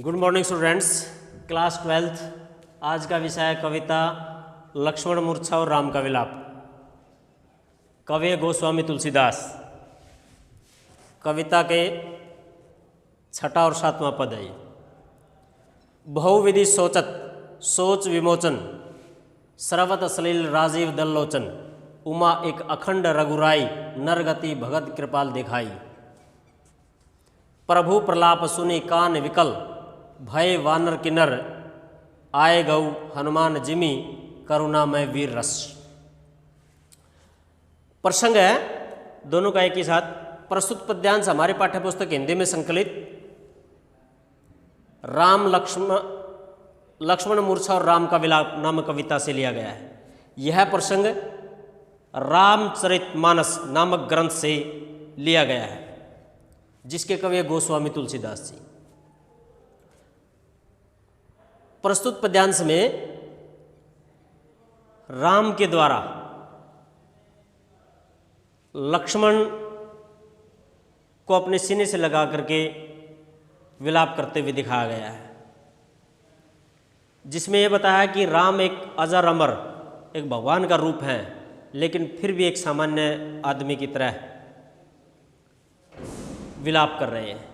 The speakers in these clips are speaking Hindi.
Good morning students, class 12th। आज का विषय है कविता लक्ष्मण मूर्छा और राम का विलाप। कवि गोस्वामी तुलसीदास। कविता के 6वां और 7वां पद है। बहुविधि सोचत सोच विमोचन, स्रवत अश्लील राजीव दल्लोचन, उमा एक अखंड रघुराई, नरगति भगत कृपाल दिखाई। प्रभु प्रलाप सुनि कान विकल, भय वानर किन्नर, आए गौ हनुमान जिमी, करुणामय वीर रस। प्रसंग है दोनों का एक ही साथ। प्रस्तुत पद्यांश हमारे पाठ्यपुस्तक हिंदी में संकलित राम लक्ष्मण मूर्छा और राम का विलाप नामक कविता से लिया गया है। यह प्रसंग रामचरितमानस नामक ग्रंथ से लिया गया है, जिसके कवि गोस्वामी तुलसीदास जी। प्रस्तुत पद्यांश में राम के द्वारा लक्ष्मण को अपने सीने से लगा करके विलाप करते हुए दिखाया गया है, जिसमें यह बताया कि राम एक अजर अमर एक भगवान का रूप है, लेकिन फिर भी एक सामान्य आदमी की तरह विलाप कर रहे हैं,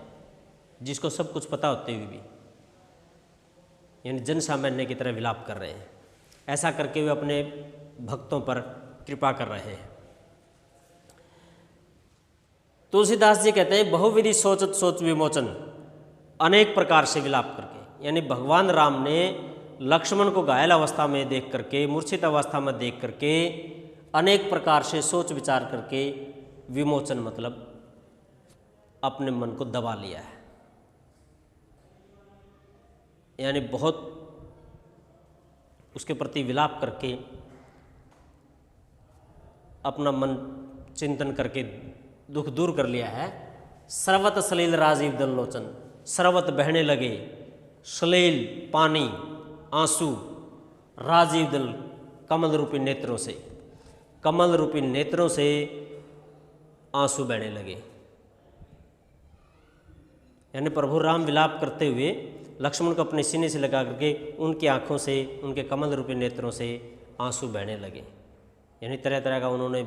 जिसको सब कुछ पता होते हुए भी, यानी जन सामान्य की तरह विलाप कर रहे हैं। ऐसा करके वे अपने भक्तों पर कृपा कर रहे हैं। तुलसीदास जी कहते हैं बहुविधि सोचत सोच विमोचन, अनेक प्रकार से विलाप करके, यानी भगवान राम ने लक्ष्मण को घायल अवस्था में देख करके, मूर्छित अवस्था में देख करके, अनेक प्रकार से सोच विचार करके, विमोचन मतलब अपने मन को दबा लिया है, यानी बहुत उसके प्रति विलाप करके अपना मन चिंतन करके दुख दूर कर लिया है। स्रवत सलील राजीव दल्लोचन, स्रवत बहने लगे, सलील पानी आंसू, राजीव दल कमल रूपी नेत्रों से, कमल रूपी नेत्रों से आंसू बहने लगे। यानी प्रभु राम विलाप करते हुए लक्ष्मण को अपने सीने से लगा करके उनकी आंखों से, उनके कमल रूपी नेत्रों से आंसू बहने लगे। यानी तरह तरह का उन्होंने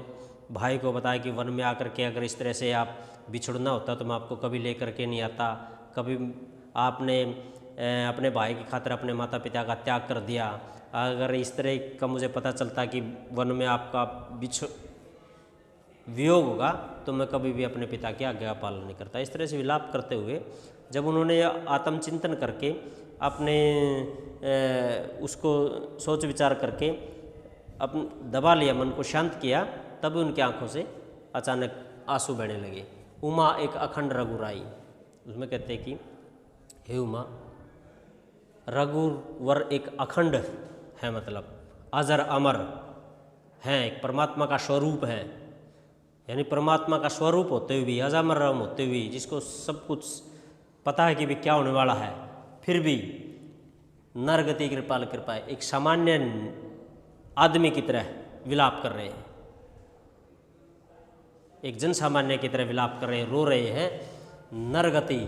भाई को बताया कि वन में आकर के अगर इस तरह से आप बिछुड़ना होता तो मैं आपको कभी लेकर के नहीं आता, कभी आपने अपने भाई की खातिर अपने माता पिता का त्याग कर दिया, अगर इस तरह का मुझे पता चलता कि वन में आपका वियोग होगा तो मैं कभी भी अपने पिता की आज्ञा का पालन नहीं करता। इस तरह से विलाप करते हुए जब उन्होंने आत्मचिंतन करके अपने उसको सोच विचार करके अपन दबा लिया, मन को शांत किया, तब उनकी आंखों से अचानक आंसू बहने लगे। उमा एक अखंड रघुराई, उसमें कहते हैं कि हे उमा, रघुवर एक अखंड है, मतलब अजर अमर है, एक परमात्मा का स्वरूप है, यानी परमात्मा का स्वरूप होते हुए भी, अजर अमर होते हुए, जिसको सब कुछ पता है कि भी क्या होने वाला है, फिर भी नरगति कृपाल कृपा, एक सामान्य आदमी की तरह विलाप कर रहे हैं, एक जन सामान्य की तरह विलाप कर रहे हैं, रो रहे हैं। नरगति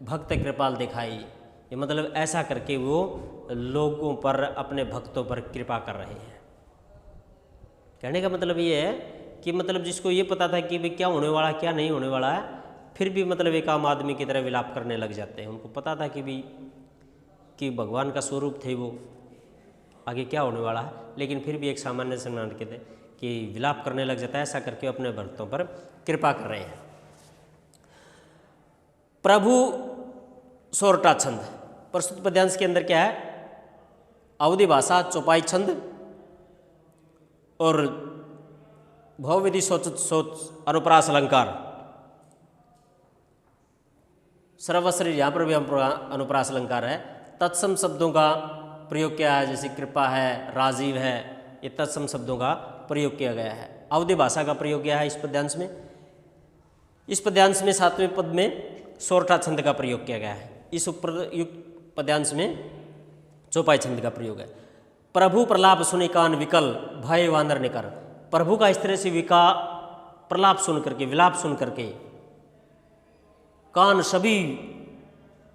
भक्त कृपाल दिखाई, ये मतलब ऐसा करके वो लोगों पर, अपने भक्तों पर कृपा कर रहे हैं। कहने का मतलब ये है कि मतलब जिसको ये पता था कि भाई क्या होने वाला क्या नहीं होने वाला है, फिर भी मतलब एक आम आदमी की तरह विलाप करने लग जाते हैं। उनको पता था कि भी कि भगवान का स्वरूप थे वो, आगे क्या होने वाला है, लेकिन फिर भी एक सामान्य सम्मान के थे कि विलाप करने लग जाता है। ऐसा करके अपने भक्तों पर कृपा कर रहे हैं। प्रभु सोरठा छंद। प्रस्तुत पद्यांश के अंदर क्या है? अवधि भाषा चौपाई छंद और बहुविधि सोच अनुप्रास अलंकार। सर्वश्री यहाँ पर भी अनुप्रास अलंकार है। तत्सम शब्दों का प्रयोग किया है, जैसे कृपा है, राजीव है, ये तत्सम शब्दों का प्रयोग किया गया है। अवधि भाषा का प्रयोग किया है इस पद्यांश में। इस पद्यांश में 7वें पद में सोरठा छंद का प्रयोग किया गया है। इस उपयुक्त पद्यांश में चौपाई छंद का प्रयोग है। प्रभु प्रलाप सुनि कान विकल, भय वानर निकर। प्रभु का इस तरह से प्रलाप सुन करके, विलाप सुन करके कान सभी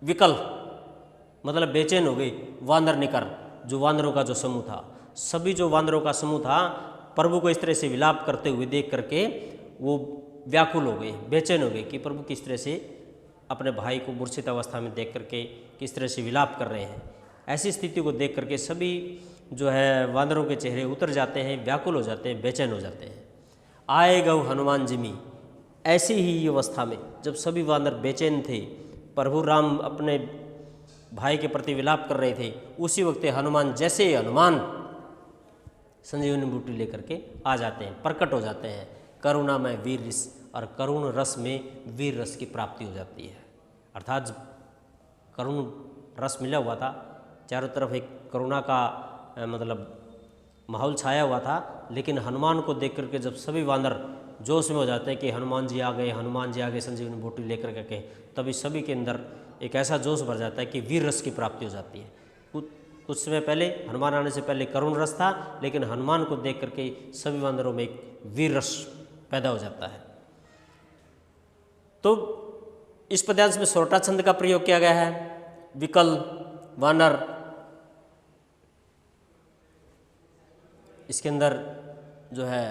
विकल मतलब बेचैन हो गए वानर निकर, जो वानरों का जो समूह था, सभी जो वानरों का समूह था प्रभु को इस तरह से विलाप करते हुए देख करके वो व्याकुल हो गए, बेचैन हो गए कि प्रभु किस तरह से अपने भाई को मूर्छित अवस्था में देख करके किस तरह से विलाप कर रहे हैं। ऐसी स्थिति को देख करके सभी जो है वानरों के चेहरे उतर जाते हैं, व्याकुल हो जाते हैं, बेचैन हो जाते हैं। आए गौ हनुमान जिमी, ऐसी ही अवस्था में जब सभी वानर बेचैन थे, प्रभु राम अपने भाई के प्रति विलाप कर रहे थे, उसी वक्त हनुमान जैसे ही हनुमान संजीवनी बूटी लेकर के आ जाते हैं, प्रकट हो जाते हैं। करुणा में वीर रस, और करुण रस में वीर रस की प्राप्ति हो जाती है। अर्थात करुण रस मिला हुआ था, चारों तरफ एक करुणा का मतलब माहौल छाया हुआ था, लेकिन हनुमान को देख करके जब सभी वानर जोश में हो जाते हैं कि हनुमान जी आ गए, हनुमान जी आ गए संजीवनी बूटी लेकर के, तभी सभी के अंदर एक ऐसा जोश भर जाता है कि वीर रस की प्राप्ति हो जाती है। कुछ समय पहले हनुमान आने से पहले करुण रस था, लेकिन हनुमान को देख करके सभी वानरों में एक वीर रस पैदा हो जाता है। तो इस पद्यांश में सोरठा छंद का प्रयोग किया गया है। विकल, वानर, इसके अंदर जो है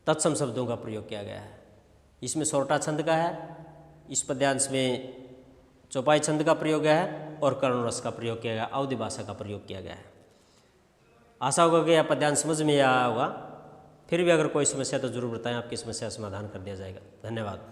तत्सम शब्दों का प्रयोग किया गया है। इसमें सोरठा छंद का है, इस पद्यांश में चौपाई छंद का प्रयोग किया है और करुण रस का प्रयोग किया गया, अवधि भाषा का प्रयोग किया गया है। आशा होगा कि यह पद्यांश समझ में आया होगा। फिर भी अगर कोई समस्या तो जरूर बताएं, आपकी समस्या समाधान कर दिया जाएगा। धन्यवाद।